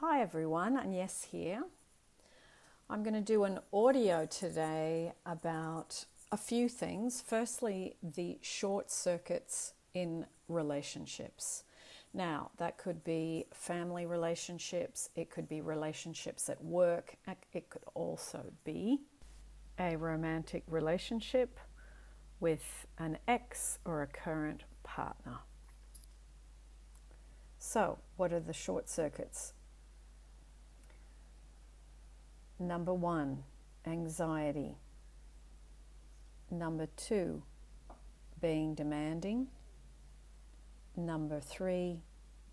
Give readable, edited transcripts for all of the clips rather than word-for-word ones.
Hi everyone, Agnes here. I'm going to do an audio today about a few things. Firstly, the short circuits in relationships. Now, that could be family relationships, it could be relationships at work, it could also be a romantic relationship with an ex or a current partner. So, what are the short circuits? Number 1, anxiety. Number 2, being demanding. Number 3,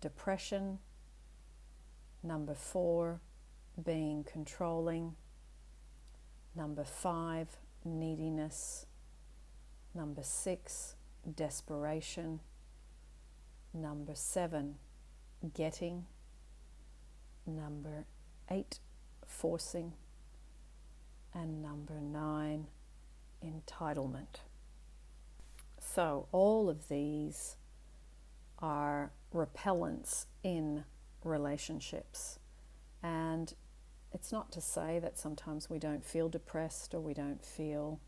depression. Number 4, being controlling. Number 5, neediness. Number 6, desperation. Number 7, getting. Number 8, forcing. And number 9, entitlement. So all of these are repellents in relationships. And it's not to say that sometimes we don't feel depressed or we don't feel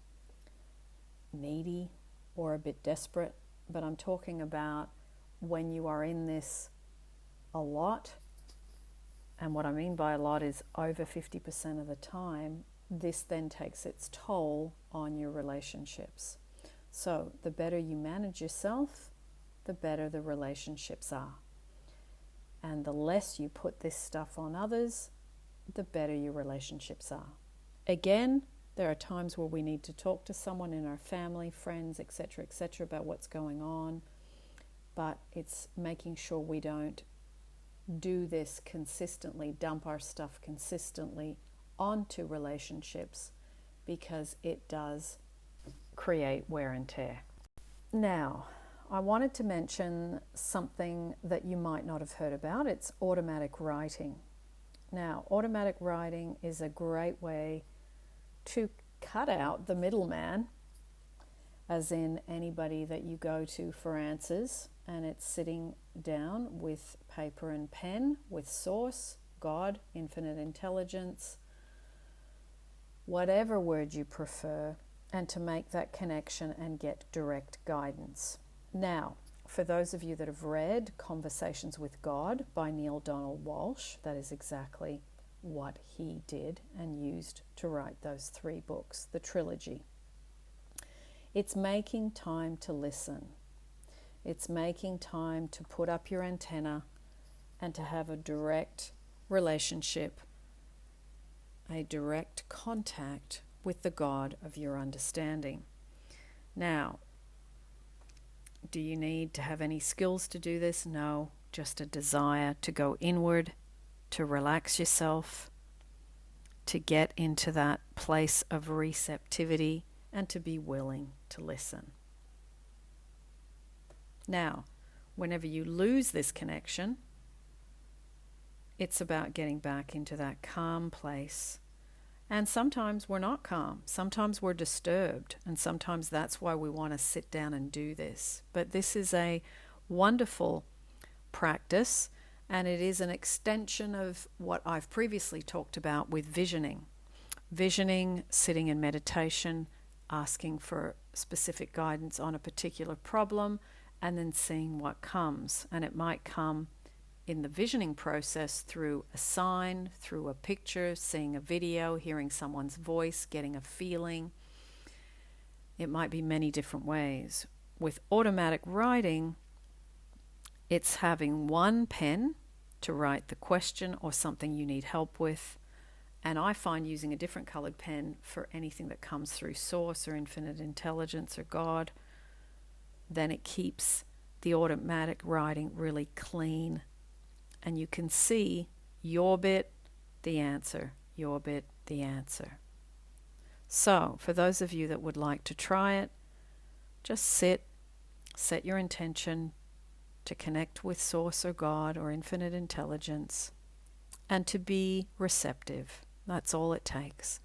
needy or a bit desperate, but I'm talking about when you are in this a lot. And what I mean by a lot is over 50% of the time, this then takes its toll on your relationships. So the better you manage yourself, the better the relationships are. And the less you put this stuff on others, the better your relationships are. Again, there are times where we need to talk to someone in our family, friends, etc., about what's going on. But it's making sure we don't do this consistently, dump our stuff consistently onto relationships, because it does create wear and tear. Now, I wanted to mention something that you might not have heard about. It's automatic writing. Now, automatic writing is a great way to cut out the middleman, as in anybody that you go to for answers, and it's sitting down with paper and pen, with source, God, infinite intelligence, whatever word you prefer, and to make that connection and get direct guidance. Now, for those of you that have read Conversations with God by Neale Donald Walsch, that is exactly what he did and used to write those 3 books, the trilogy. It's making time to listen. It's making time to put up your antenna and to have a direct relationship, a direct contact with the God of your understanding. Now, do you need to have any skills to do this? No, just a desire to go inward, to relax yourself, to get into that place of receptivity, and to be willing to listen. Now, whenever you lose this connection, it's about getting back into that calm place. And sometimes we're not calm. Sometimes we're disturbed. And sometimes that's why we want to sit down and do this. But this is a wonderful practice, and it is an extension of what I've previously talked about with visioning. Visioning, sitting in meditation, asking for specific guidance on a particular problem, and then seeing what comes. And it might come in the visioning process through a sign, through a picture, seeing a video, hearing someone's voice, getting a feeling. It might be many different ways. With automatic writing, it's having one pen to write the question or something you need help with. And I find using a different colored pen for anything that comes through Source or Infinite Intelligence or God, then it keeps the automatic writing really clean. And you can see your bit, the answer, your bit, the answer. So, for those of you that would like to try it, just set your intention to connect with Source or God or Infinite Intelligence, and to be receptive. That's all it takes.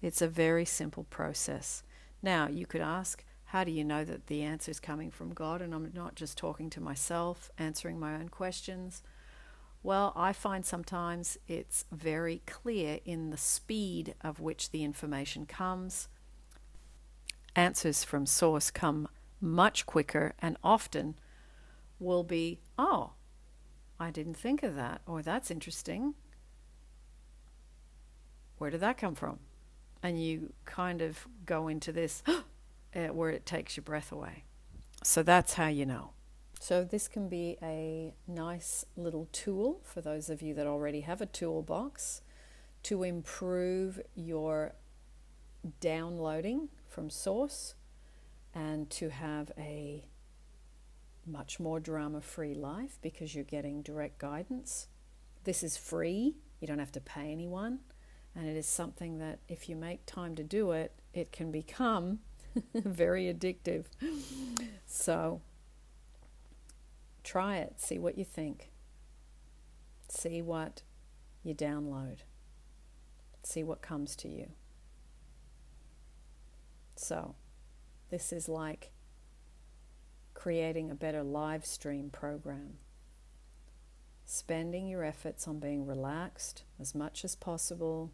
It's a very simple process. Now, you could ask, how do you know that the answer is coming from God and I'm not just talking to myself, answering my own questions? Well, I find sometimes it's very clear in the speed of which the information comes. Answers from source come much quicker and often will be, oh, I didn't think of that, or that's interesting. Where did that come from? And you kind of go into this where it takes your breath away. So that's how you know. So this can be a nice little tool for those of you that already have a toolbox to improve your downloading from source and to have a much more drama-free life because you're getting direct guidance. This is free. You don't have to pay anyone. And it is something that if you make time to do it, it can become very addictive. So try it. See what you think. See what you download. See what comes to you. So this is like creating a better live stream program. Spending your efforts on being relaxed as much as possible.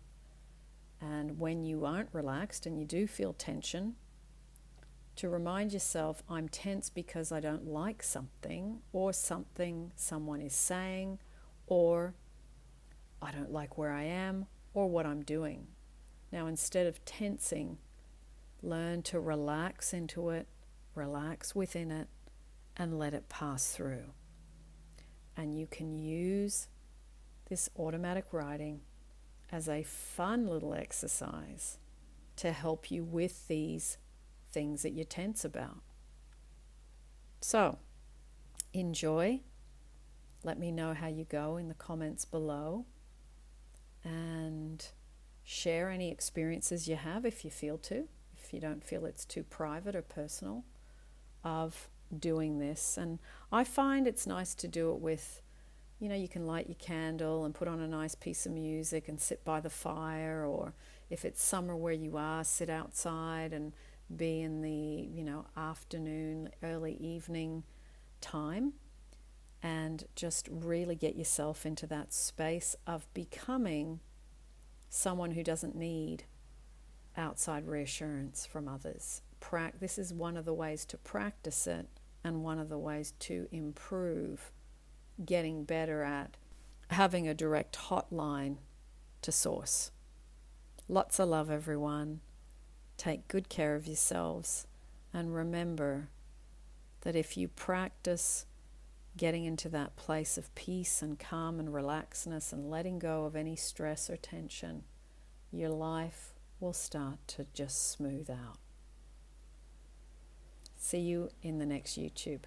And when you aren't relaxed and you do feel tension, to remind yourself, I'm tense because I don't like something, or something someone is saying, or I don't like where I am, or what I'm doing. Now, instead of tensing, learn to relax into it, relax within it, and let it pass through. And you can use this automatic writing as a fun little exercise to help you with these things that you're tense about. So, enjoy. Let me know how you go in the comments below. And share any experiences you have if you feel to, if you don't feel it's too private or personal, of doing this. And I find it's nice to do it with, you can light your candle and put on a nice piece of music and sit by the fire, or if it's summer where you are, sit outside and be in the, afternoon, early evening time, and just really get yourself into that space of becoming someone who doesn't need outside reassurance from others. This is one of the ways to practice it, and one of the ways to improve getting better at having a direct hotline to source. Lots of love, everyone. Take good care of yourselves, and remember that if you practice getting into that place of peace and calm and relaxedness and letting go of any stress or tension, your life will start to just smooth out. See you in the next YouTube.